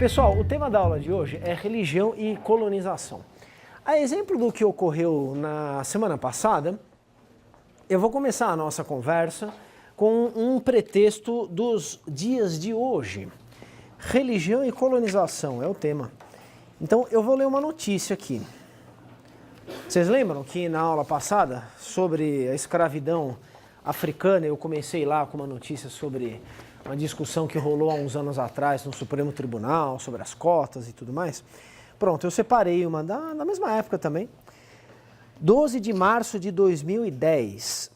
Pessoal, o tema da aula de hoje é religião e colonização. A exemplo do que ocorreu na semana passada, eu vou começar a nossa conversa com um pretexto dos dias de hoje. Religião e colonização é o tema. Então eu vou ler uma notícia aqui. Vocês lembram que na aula passada, sobre a escravidão africana, eu comecei lá com uma notícia sobre uma discussão que rolou há uns anos atrás no Supremo Tribunal, sobre as cotas e tudo mais? Pronto, eu separei uma da mesma época também. 12 de março de 2010,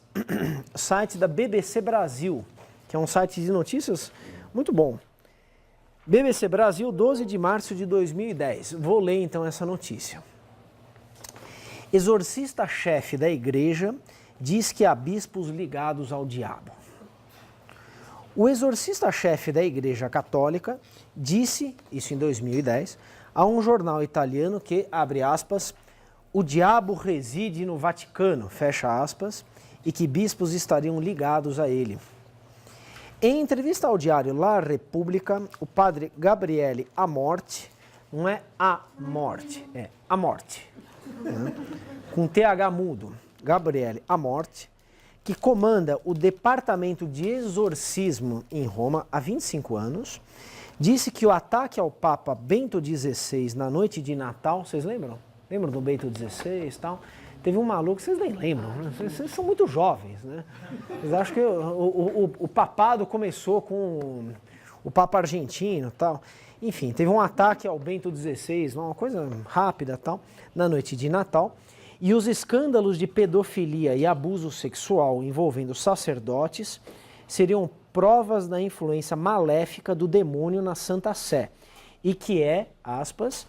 site da BBC Brasil, que é um site de notícias muito bom. BBC Brasil, 12 de março de 2010. Vou ler então essa notícia. Exorcista-chefe da igreja diz que há bispos ligados ao diabo. O exorcista-chefe da Igreja Católica disse, isso em 2010, a um jornal italiano que, abre aspas, o diabo reside no Vaticano, fecha aspas, e que bispos estariam ligados a ele. Em entrevista ao diário La Repubblica, o padre Gabriele Amorti, não é a morte, é a morte, né? Com TH mudo, Gabriele Amorti, que comanda o Departamento de Exorcismo em Roma há 25 anos, disse que o ataque ao Papa Bento XVI na noite de Natal, vocês lembram? Lembram do Bento XVI e tal? Teve um maluco, vocês nem lembram, né? Vocês são muito jovens, né? Vocês acham que o papado começou com o Papa argentino e tal. Enfim, teve um ataque ao Bento XVI, uma coisa rápida e tal, na noite de Natal. E os escândalos de pedofilia e abuso sexual envolvendo sacerdotes seriam provas da influência maléfica do demônio na Santa Sé e que é, aspas,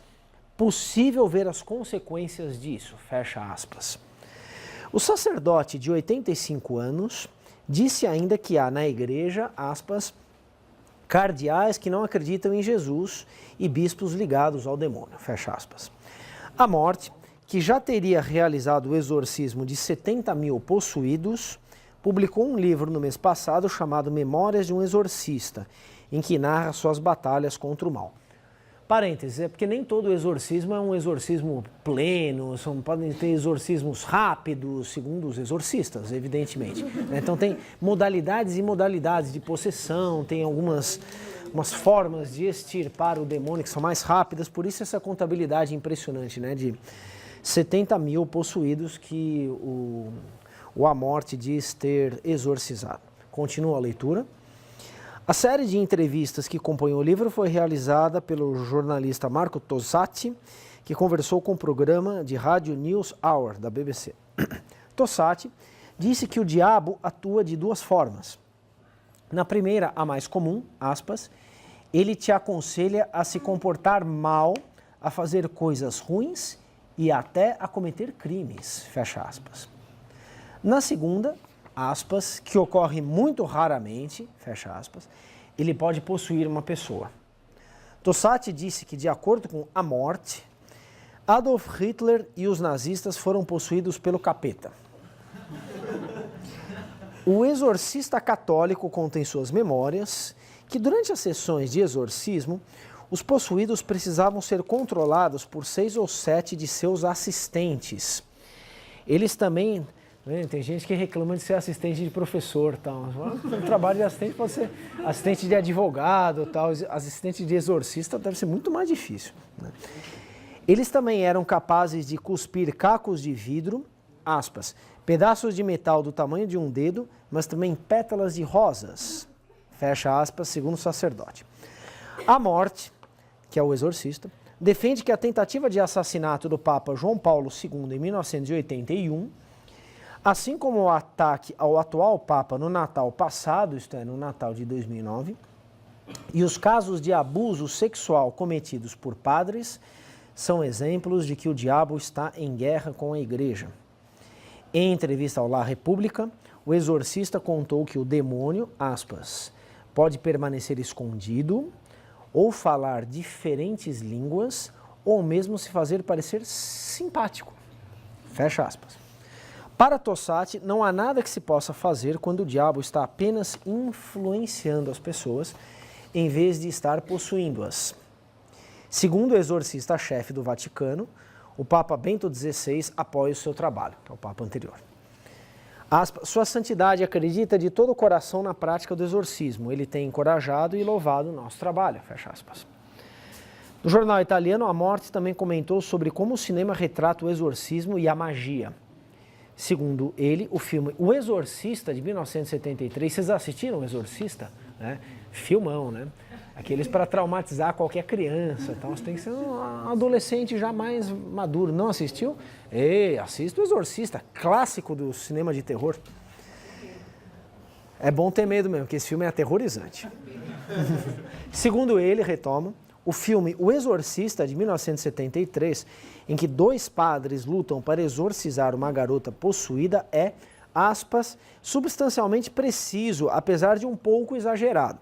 possível ver as consequências disso, fecha aspas. O sacerdote de 85 anos disse ainda que há na igreja, aspas, cardeais que não acreditam em Jesus e bispos ligados ao demônio, fecha aspas. A morte, que já teria realizado o exorcismo de 70 mil possuídos, publicou um livro no mês passado chamado Memórias de um Exorcista, em que narra suas batalhas contra o mal. Parênteses, é porque nem todo exorcismo é um exorcismo pleno, podem ter exorcismos rápidos, segundo os exorcistas, evidentemente. Então tem modalidades e modalidades de possessão, tem umas formas de extirpar o demônio que são mais rápidas, por isso essa contabilidade impressionante, né, de 70 mil possuídos que o Amorti diz ter exorcizado. Continua a leitura. A série de entrevistas que compõe o livro foi realizada pelo jornalista Marco Tossati, que conversou com o programa de rádio News Hour, da BBC. Tossati disse que o diabo atua de duas formas. Na primeira, a mais comum, aspas, ele te aconselha a se comportar mal, a fazer coisas ruins e até a cometer crimes, fecha aspas. Na segunda, aspas, que ocorre muito raramente, fecha aspas, ele pode possuir uma pessoa. Tossati disse que, de acordo com a morte, Adolf Hitler e os nazistas foram possuídos pelo capeta. O exorcista católico conta em suas memórias que, durante as sessões de exorcismo, os possuídos precisavam ser controlados por 6 ou 7 de seus assistentes. Eles também, né, tem gente que reclama de ser assistente de professor, tal. O trabalho de assistente pode ser assistente de advogado, tal. Assistente de exorcista deve ser muito mais difícil, né? Eles também eram capazes de cuspir cacos de vidro, aspas, pedaços de metal do tamanho de um dedo, mas também pétalas de rosas, fecha aspas, segundo o sacerdote. A morte, que é o exorcista, defende que a tentativa de assassinato do Papa João Paulo II em 1981, assim como o ataque ao atual Papa no Natal passado, isto é, no Natal de 2009, e os casos de abuso sexual cometidos por padres, são exemplos de que o diabo está em guerra com a igreja. Em entrevista ao La Repubblica, o exorcista contou que o demônio, aspas, pode permanecer escondido, ou falar diferentes línguas, ou mesmo se fazer parecer simpático. Fecha aspas. Para Tossati, não há nada que se possa fazer quando o diabo está apenas influenciando as pessoas, em vez de estar possuindo-as. Segundo o exorcista-chefe do Vaticano, o Papa Bento XVI apoia o seu trabalho, que é o Papa anterior. Aspas, Sua Santidade acredita de todo o coração na prática do exorcismo. Ele tem encorajado e louvado o nosso trabalho, fecha aspas. No jornal italiano, A Morte também comentou sobre como o cinema retrata o exorcismo e a magia. Segundo ele, o filme O Exorcista, de 1973, vocês assistiram O Exorcista? Filmão, né? Aqueles para traumatizar qualquer criança. Então, você tem que ser um adolescente já mais maduro. Não assistiu? Ei, assista O Exorcista, clássico do cinema de terror. É bom ter medo mesmo, porque esse filme é aterrorizante. Segundo ele, retomo, o filme O Exorcista, de 1973, em que dois padres lutam para exorcizar uma garota possuída, é, aspas, substancialmente preciso, apesar de um pouco exagerado.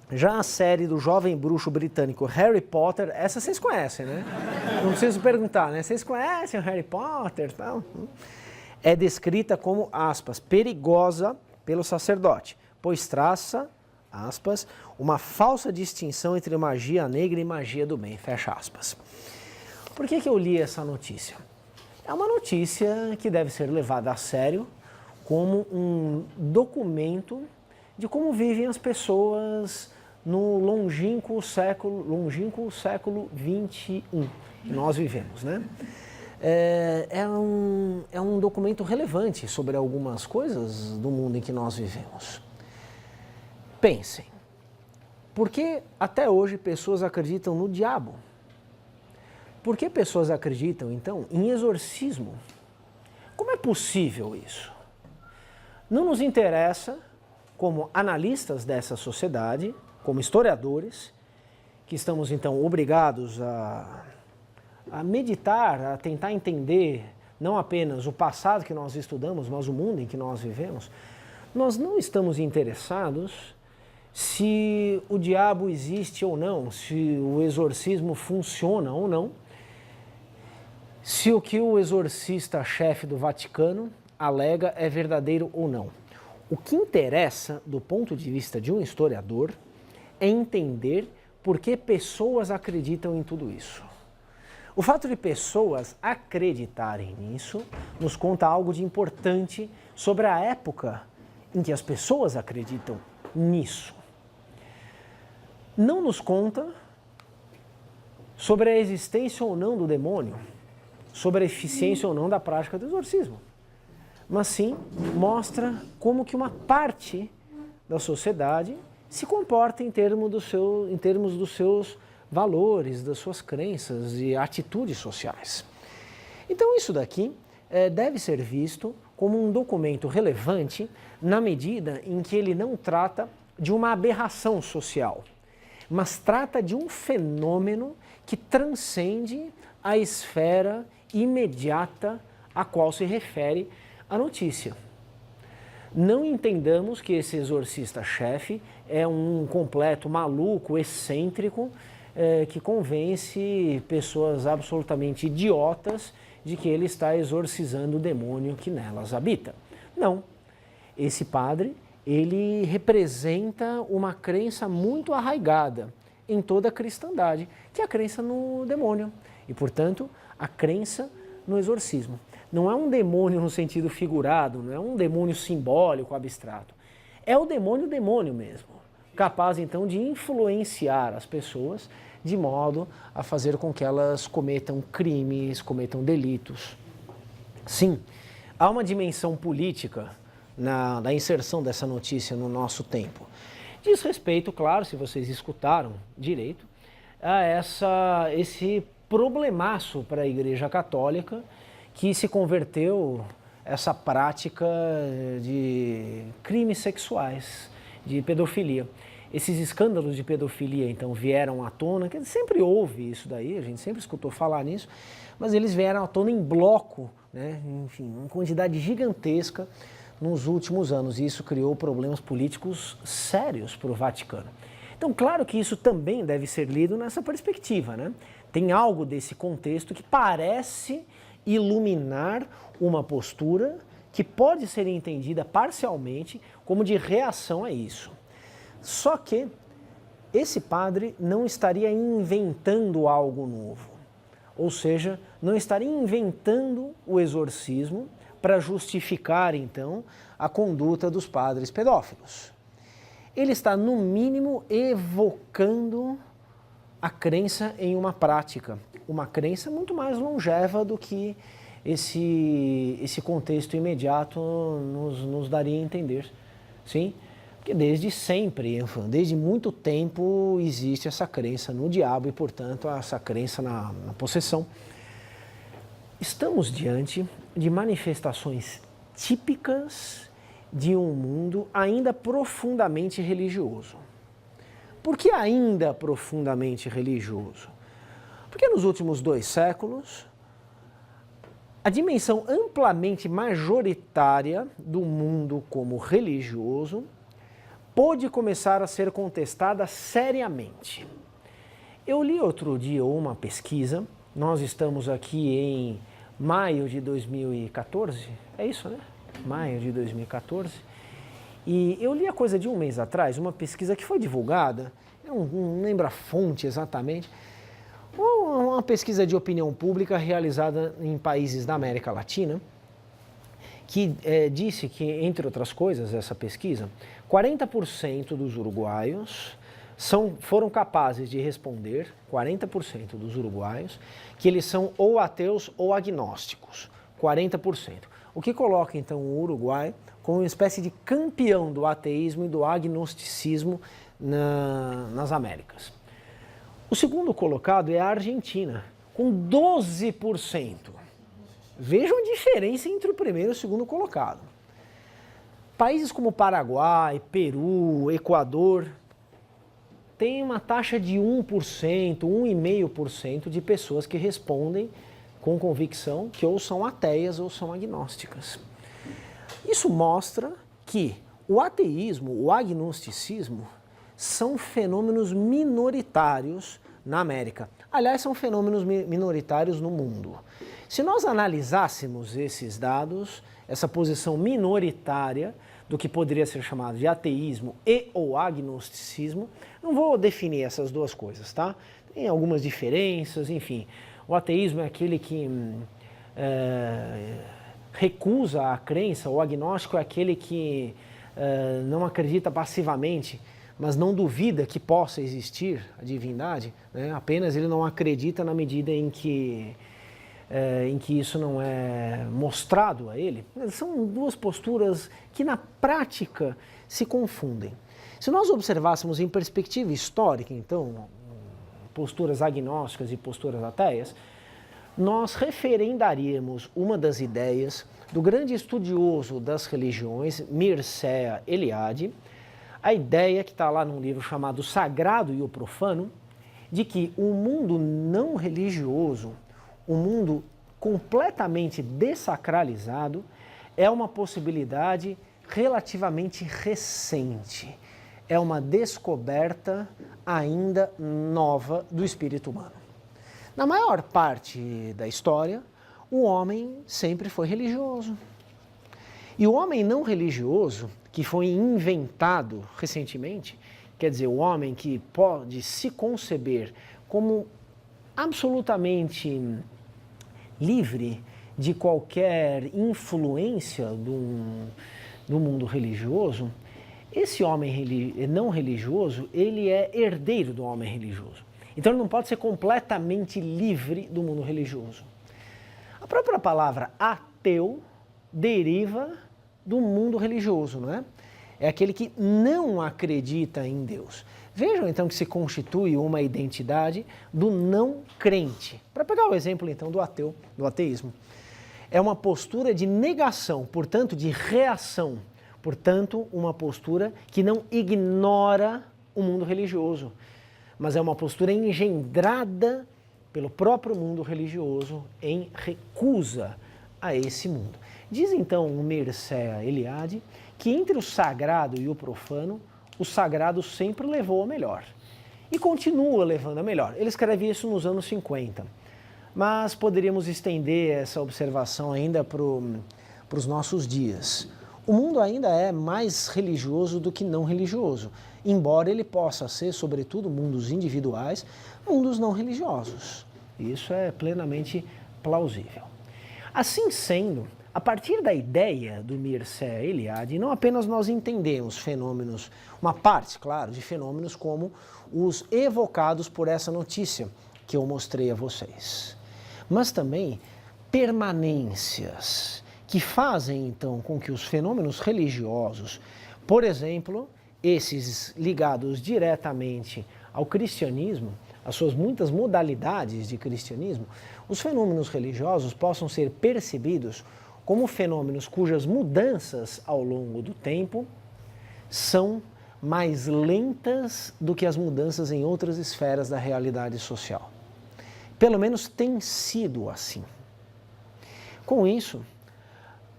Já a série do jovem bruxo britânico Harry Potter, essa vocês conhecem, né? Não preciso perguntar, né? Vocês conhecem o Harry Potter e tal? É descrita como, aspas, perigosa pelo sacerdote, pois traça, aspas, uma falsa distinção entre magia negra e magia do bem, fecha aspas. Por que eu li essa notícia? É uma notícia que deve ser levada a sério como um documento de como vivem as pessoas no longínquo século XXI que nós vivemos, né? É um documento relevante sobre algumas coisas do mundo em que nós vivemos. Pensem, por que até hoje pessoas acreditam no diabo? Por que pessoas acreditam, então, em exorcismo? Como é possível isso? Não nos interessa, como analistas dessa sociedade, como historiadores, que estamos então obrigados a meditar, a tentar entender não apenas o passado que nós estudamos, mas o mundo em que nós vivemos, nós não estamos interessados se o diabo existe ou não, se o exorcismo funciona ou não, se o que o exorcista-chefe do Vaticano alega é verdadeiro ou não. O que interessa, do ponto de vista de um historiador, é entender por que pessoas acreditam em tudo isso. O fato de pessoas acreditarem nisso nos conta algo de importante sobre a época em que as pessoas acreditam nisso. Não nos conta sobre a existência ou não do demônio, sobre a eficiência ou não da prática do exorcismo, mas sim mostra como que uma parte da sociedade se comporta em termos dos seus valores, das suas crenças e atitudes sociais. Então isso daqui deve ser visto como um documento relevante na medida em que ele não trata de uma aberração social, mas trata de um fenômeno que transcende a esfera imediata a qual se refere a notícia. Não entendamos que esse exorcista-chefe é um completo maluco, excêntrico, que convence pessoas absolutamente idiotas de que ele está exorcizando o demônio que nelas habita. Não. Esse padre, ele representa uma crença muito arraigada em toda a cristandade, que é a crença no demônio e, portanto, a crença no exorcismo. Não é um demônio no sentido figurado, não é um demônio simbólico, abstrato. É o demônio mesmo, capaz então de influenciar as pessoas de modo a fazer com que elas cometam crimes, cometam delitos. Sim, há uma dimensão política na inserção dessa notícia no nosso tempo. Diz respeito, claro, se vocês escutaram direito, a esse problemaço para a Igreja Católica, que se converteu essa prática de crimes sexuais, de pedofilia. Esses escândalos de pedofilia, então, vieram à tona, que sempre houve isso daí, a gente sempre escutou falar nisso, mas eles vieram à tona em bloco, né? Enfim, uma quantidade gigantesca nos últimos anos, e isso criou problemas políticos sérios para o Vaticano. Então, claro que isso também deve ser lido nessa perspectiva, né? Tem algo desse contexto que parece iluminar uma postura que pode ser entendida parcialmente como de reação a isso. Só que esse padre não estaria inventando algo novo. Ou seja, não estaria inventando o exorcismo para justificar, então, a conduta dos padres pedófilos. Ele está, no mínimo, evocando a crença em uma prática, uma crença muito mais longeva do que esse contexto imediato nos daria a entender, sim? Porque desde sempre, desde muito tempo, existe essa crença no diabo e, portanto, essa crença na possessão. Estamos diante de manifestações típicas de um mundo ainda profundamente religioso. Por que ainda profundamente religioso? Porque nos últimos 2 séculos, a dimensão amplamente majoritária do mundo como religioso pôde começar a ser contestada seriamente. Eu li outro dia uma pesquisa, nós estamos aqui em maio de 2014, é isso, né? Maio de 2014, e eu li a coisa de um mês atrás, uma pesquisa que foi divulgada, eu não lembro a fonte exatamente, uma pesquisa de opinião pública realizada em países da América Latina, que disse que, entre outras coisas, essa pesquisa, 40% dos uruguaios foram capazes de responder, 40% dos uruguaios, que eles são ou ateus ou agnósticos, 40%. O que coloca, então, o Uruguai como uma espécie de campeão do ateísmo e do agnosticismo nas Américas. O segundo colocado é a Argentina, com 12%. Vejam a diferença entre o primeiro e o segundo colocado. Países como Paraguai, Peru, Equador, têm uma taxa de 1%, 1,5% de pessoas que respondem com convicção que ou são ateias ou são agnósticas. Isso mostra que o ateísmo, o agnosticismo, são fenômenos minoritários na América. Aliás, são fenômenos minoritários no mundo. Se nós analisássemos esses dados, essa posição minoritária do que poderia ser chamado de ateísmo e ou agnosticismo, não vou definir essas duas coisas, tá? Tem algumas diferenças, enfim. O ateísmo é aquele que recusa a crença, o agnóstico é aquele que não acredita passivamente, mas não duvida que possa existir a divindade, né? Apenas ele não acredita na medida em que isso não é mostrado a ele. São duas posturas que na prática se confundem. Se nós observássemos em perspectiva histórica, então, posturas agnósticas e posturas ateias, nós referendaríamos uma das ideias do grande estudioso das religiões, Mircea Eliade, a ideia que está lá num livro chamado Sagrado e o Profano, de que o mundo não religioso, o mundo completamente dessacralizado, é uma possibilidade relativamente recente. É uma descoberta ainda nova do espírito humano. Na maior parte da história, o homem sempre foi religioso. E o homem não religioso, que foi inventado recentemente, quer dizer, o homem que pode se conceber como absolutamente livre de qualquer influência do mundo religioso, esse homem não religioso, ele é herdeiro do homem religioso. Então ele não pode ser completamente livre do mundo religioso. A própria palavra ateu deriva do mundo religioso, não é? É aquele que não acredita em Deus. Vejam então que se constitui uma identidade do não crente. Para pegar o exemplo então do ateu, do ateísmo. É uma postura de negação, portanto de reação, portanto uma postura que não ignora o mundo religioso, mas é uma postura engendrada pelo próprio mundo religioso em recusa a esse mundo. Diz então o Mircea Eliade que entre o sagrado e o profano, o sagrado sempre levou a melhor. E continua levando a melhor. Ele escreve isso nos anos 50. Mas poderíamos estender essa observação ainda para os nossos dias. o mundo ainda é mais religioso do que não religioso, embora ele possa ser, sobretudo, mundos individuais, mundos não religiosos. Isso é plenamente plausível. Assim sendo, a partir da ideia do Mircea Eliade, não apenas nós entendemos fenômenos, uma parte, claro, de fenômenos como os evocados por essa notícia que eu mostrei a vocês, mas também permanências que fazem, então, com que os fenômenos religiosos, por exemplo, esses ligados diretamente ao cristianismo, as suas muitas modalidades de cristianismo, os fenômenos religiosos possam ser percebidos como fenômenos cujas mudanças ao longo do tempo são mais lentas do que as mudanças em outras esferas da realidade social. Pelo menos tem sido assim. Com isso,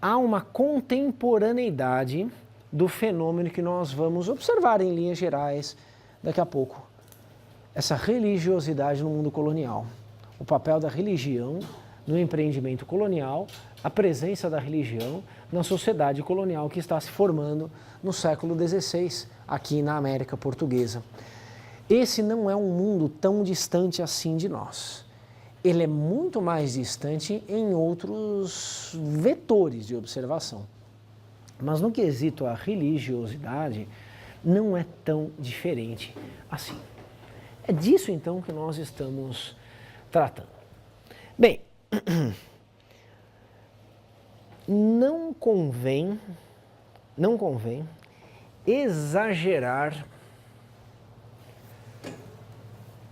há uma contemporaneidade do fenômeno que nós vamos observar em linhas gerais daqui a pouco. Essa religiosidade no mundo colonial, o papel da religião no empreendimento colonial, a presença da religião na sociedade colonial que está se formando no século XVI, aqui na América Portuguesa. Esse não é um mundo tão distante assim de nós. Ele é muito mais distante em outros vetores de observação. Mas no quesito à religiosidade, não é tão diferente assim. É disso, então, que nós estamos tratando. Bem, não convém exagerar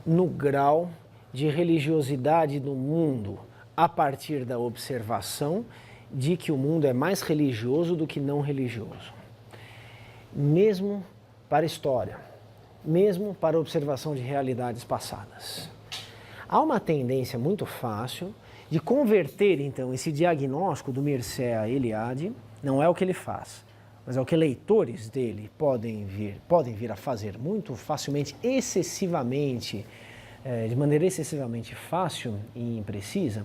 no grau de religiosidade no mundo a partir da observação de que o mundo é mais religioso do que não religioso. Mesmo para a história, mesmo para a observação de realidades passadas. Há uma tendência muito fácil de converter, então, esse diagnóstico do Mircea Eliade, não é o que ele faz, mas é o que leitores dele podem vir a fazer muito facilmente, excessivamente, de maneira excessivamente fácil e imprecisa,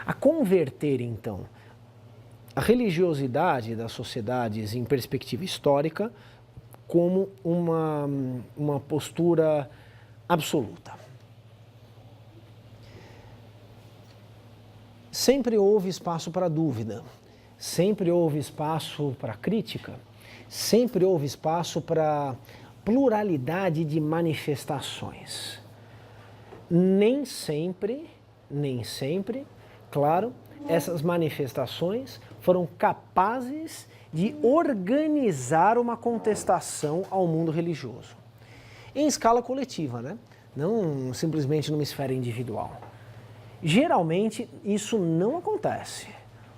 a converter, então, a religiosidade das sociedades em perspectiva histórica como uma postura absoluta. Sempre houve espaço para dúvida, sempre houve espaço para crítica, sempre houve espaço para pluralidade de manifestações. Nem sempre, claro, essas manifestações foram capazes de organizar uma contestação ao mundo religioso. Em escala coletiva, né? Não simplesmente numa esfera individual. Geralmente, isso não acontece.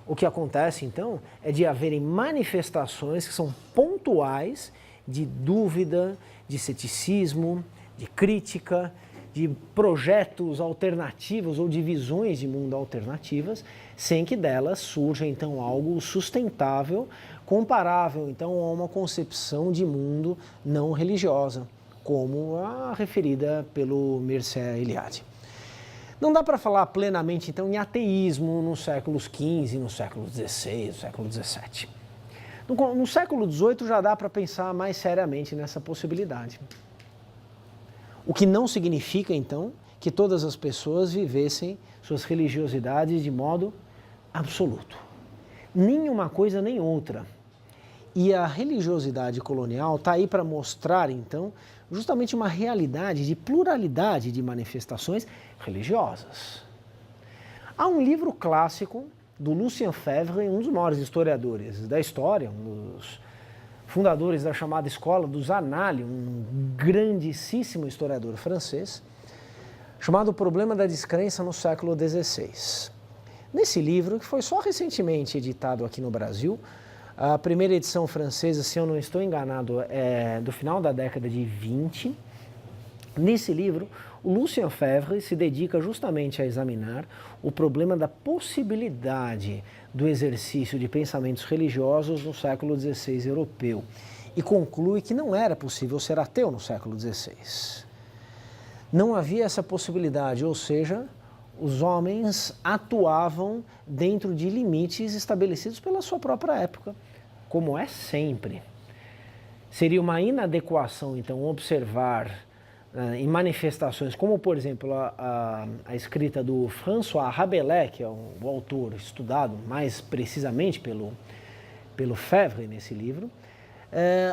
O que acontece, então, é de haverem manifestações que são pontuais de dúvida, de ceticismo, de crítica, de projetos alternativos ou de visões de mundo alternativas, sem que delas surja, então, algo sustentável, comparável, então, a uma concepção de mundo não religiosa, como a referida pelo Mircea Eliade. Não dá para falar plenamente, então, em ateísmo nos séculos XV, no século XVI, no século XVII. No século XVIII já dá para pensar mais seriamente nessa possibilidade. O que não significa, então, que todas as pessoas vivessem suas religiosidades de modo absoluto. Nem uma coisa nem outra. E a religiosidade colonial está aí para mostrar, então, justamente uma realidade de pluralidade de manifestações religiosas. Há um livro clássico do Lucien Febvre, um dos maiores historiadores da história, um dos fundadores da chamada Escola dos Annales, um grandíssimo historiador francês, chamado O Problema da Descrença no século XVI. Nesse livro, que foi só recentemente editado aqui no Brasil, a primeira edição francesa, se eu não estou enganado, é do final da década de 20. Nesse livro, o Lucien Febvre se dedica justamente a examinar o problema da possibilidade do exercício de pensamentos religiosos no século XVI europeu e conclui que não era possível ser ateu no século XVI. Não havia essa possibilidade, ou seja, os homens atuavam dentro de limites estabelecidos pela sua própria época, como é sempre. Seria uma inadequação, então, observar em manifestações, como, por exemplo, a escrita do François Rabelais, que é o autor estudado mais precisamente pelo Febvre nesse livro,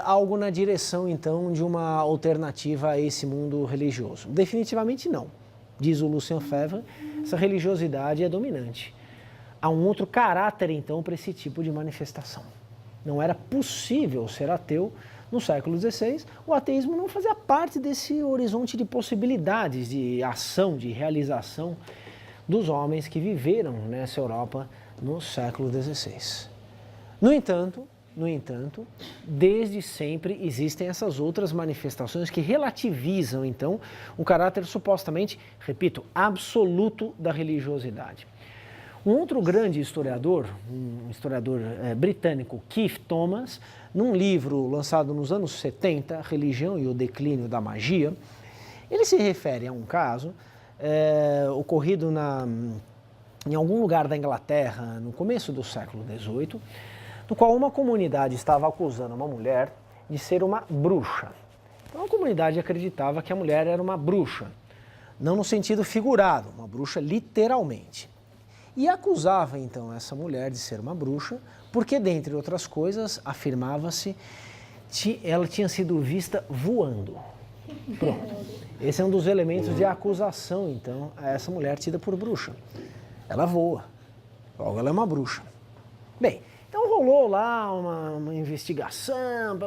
algo na direção, então, de uma alternativa a esse mundo religioso. Definitivamente não. Diz o Lucien Febvre, essa religiosidade é dominante. Há um outro caráter, então, para esse tipo de manifestação. Não era possível ser ateu no século XVI. O ateísmo não fazia parte desse horizonte de possibilidades de ação, de realização dos homens que viveram nessa Europa no século XVI. No entanto, desde sempre existem essas outras manifestações que relativizam, então, o caráter supostamente, repito, absoluto da religiosidade. Um outro grande historiador, um historiador britânico, Keith Thomas, num livro lançado nos anos 70, Religião e o Declínio da Magia, ele se refere a um caso ocorrido em algum lugar da Inglaterra, no começo do século XVIII, no qual uma comunidade estava acusando uma mulher de ser uma bruxa. Então a comunidade acreditava que a mulher era uma bruxa, não no sentido figurado, uma bruxa literalmente. E acusava então essa mulher de ser uma bruxa, porque, dentre outras coisas, afirmava-se que ela tinha sido vista voando. Pronto. Esse é um dos elementos de acusação, então, a essa mulher tida por bruxa. Ela voa, logo ela é uma bruxa. Bem, então rolou lá uma investigação,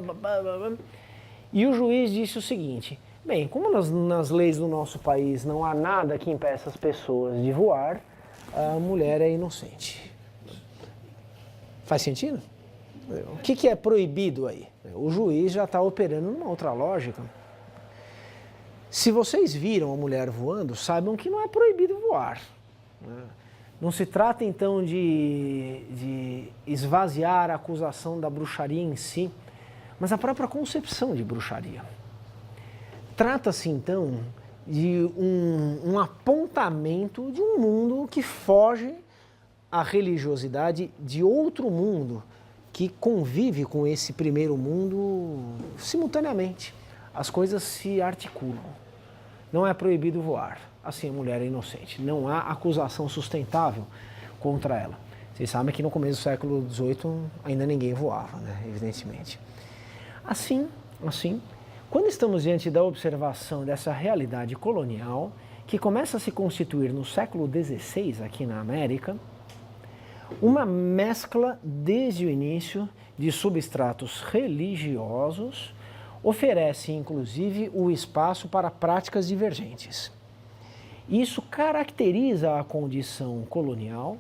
e o juiz disse o seguinte: bem, como nas leis do nosso país não há nada que impeça as pessoas de voar, a mulher é inocente. Faz sentido? O que é proibido aí? O juiz já está operando numa outra lógica. Se vocês viram a mulher voando, saibam que não é proibido voar. Não se trata, então, de esvaziar a acusação da bruxaria em si, mas a própria concepção de bruxaria. Trata-se, então, de um apontamento de um mundo que foge à religiosidade de outro mundo, que convive com esse primeiro mundo simultaneamente. As coisas se articulam. Não é proibido voar. Assim, a mulher é inocente. Não há acusação sustentável contra ela. Vocês sabem que no começo do século XVIII ainda ninguém voava, né? Evidentemente. Assim, quando estamos diante da observação dessa realidade colonial, que começa a se constituir no século XVI aqui na América, uma mescla desde o início de substratos religiosos oferece, inclusive, o espaço para práticas divergentes. Isso caracteriza a condição colonial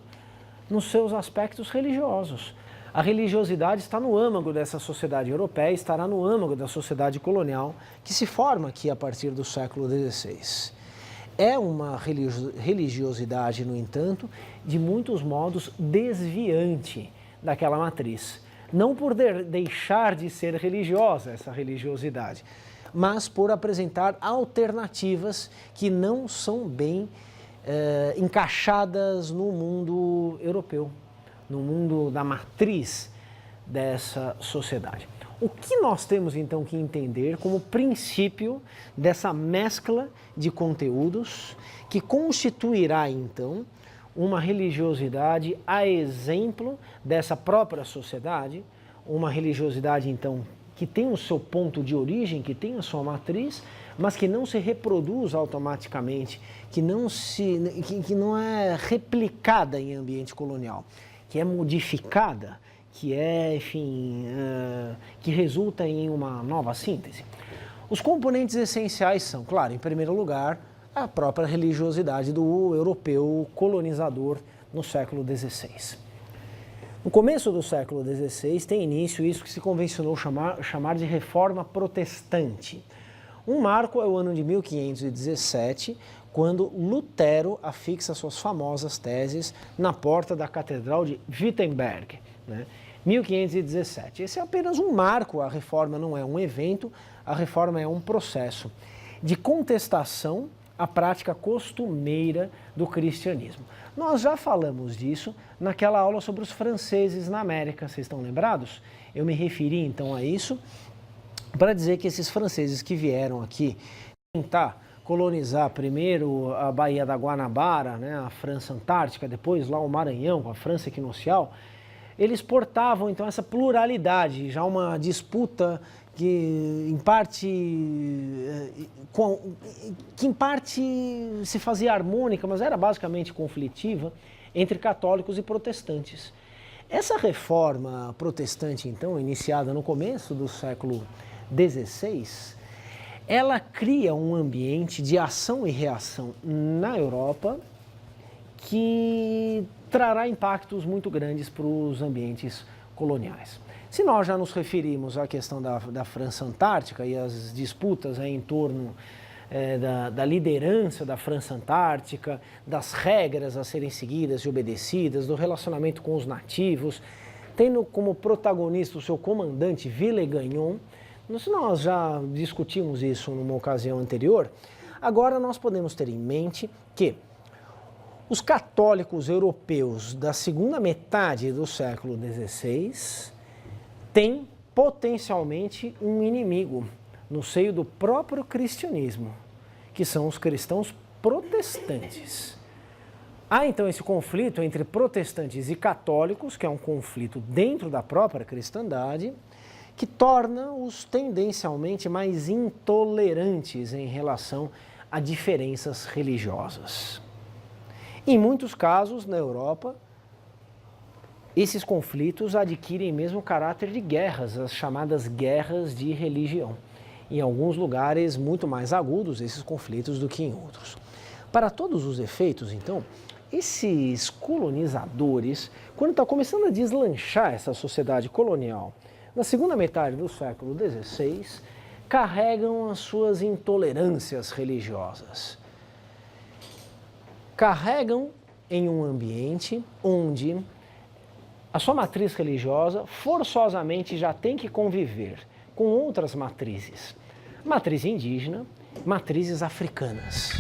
nos seus aspectos religiosos. A religiosidade está no âmago dessa sociedade europeia, estará no âmago da sociedade colonial, que se forma aqui a partir do século XVI. É uma religiosidade, no entanto, de muitos modos desviante daquela matriz. Não por deixar de ser religiosa essa religiosidade, mas por apresentar alternativas que não são bem encaixadas no mundo europeu, no mundo da matriz dessa sociedade. O que nós temos então que entender como princípio dessa mescla de conteúdos que constituirá então uma religiosidade a exemplo dessa própria sociedade, uma religiosidade então que tem o seu ponto de origem, que tem a sua matriz, mas que não se reproduz automaticamente, que não é replicada em ambiente colonial, que é modificada, que é, enfim, que resulta em uma nova síntese. Os componentes essenciais são, claro, em primeiro lugar, a própria religiosidade do europeu colonizador no século XVI. No começo do século XVI tem início isso que se convencionou chamar de Reforma Protestante. Um marco é o ano de 1517, quando Lutero afixa suas famosas teses na porta da Catedral de Wittenberg, né? 1517. Esse é apenas um marco, a reforma não é um evento, a reforma é um processo de contestação a prática costumeira do cristianismo. Nós já falamos disso naquela aula sobre os franceses na América, vocês estão lembrados? Eu me referi então a isso para dizer que esses franceses que vieram aqui tentar colonizar primeiro a Baía da Guanabara, né, a França Antártica, depois lá o Maranhão, a França Equinocial, eles portavam então essa pluralidade, já uma disputa que em parte se fazia harmônica, mas era basicamente conflitiva, entre católicos e protestantes. Essa reforma protestante, então, iniciada no começo do século XVI, ela cria um ambiente de ação e reação na Europa que trará impactos muito grandes para os ambientes coloniais. Se nós já nos referimos à questão da França Antártica e as disputas em torno da liderança da França Antártica, das regras a serem seguidas e obedecidas, do relacionamento com os nativos, tendo como protagonista o seu comandante Villegagnon, nós já discutimos isso numa ocasião anterior, agora nós podemos ter em mente que os católicos europeus da segunda metade do século XVI têm potencialmente um inimigo no seio do próprio cristianismo, que são os cristãos protestantes. Há então esse conflito entre protestantes e católicos, que é um conflito dentro da própria cristandade, que torna-os tendencialmente mais intolerantes em relação a diferenças religiosas. Em muitos casos, na Europa, esses conflitos adquirem mesmo caráter de guerras, as chamadas guerras de religião. Em alguns lugares muito mais agudos esses conflitos do que em outros. Para todos os efeitos, então, esses colonizadores, quando está começando a deslanchar essa sociedade colonial, na segunda metade do século XVI, carregam as suas intolerâncias religiosas. Carregam em um ambiente onde a sua matriz religiosa forçosamente já tem que conviver com outras matrizes. Matriz indígena, matrizes africanas.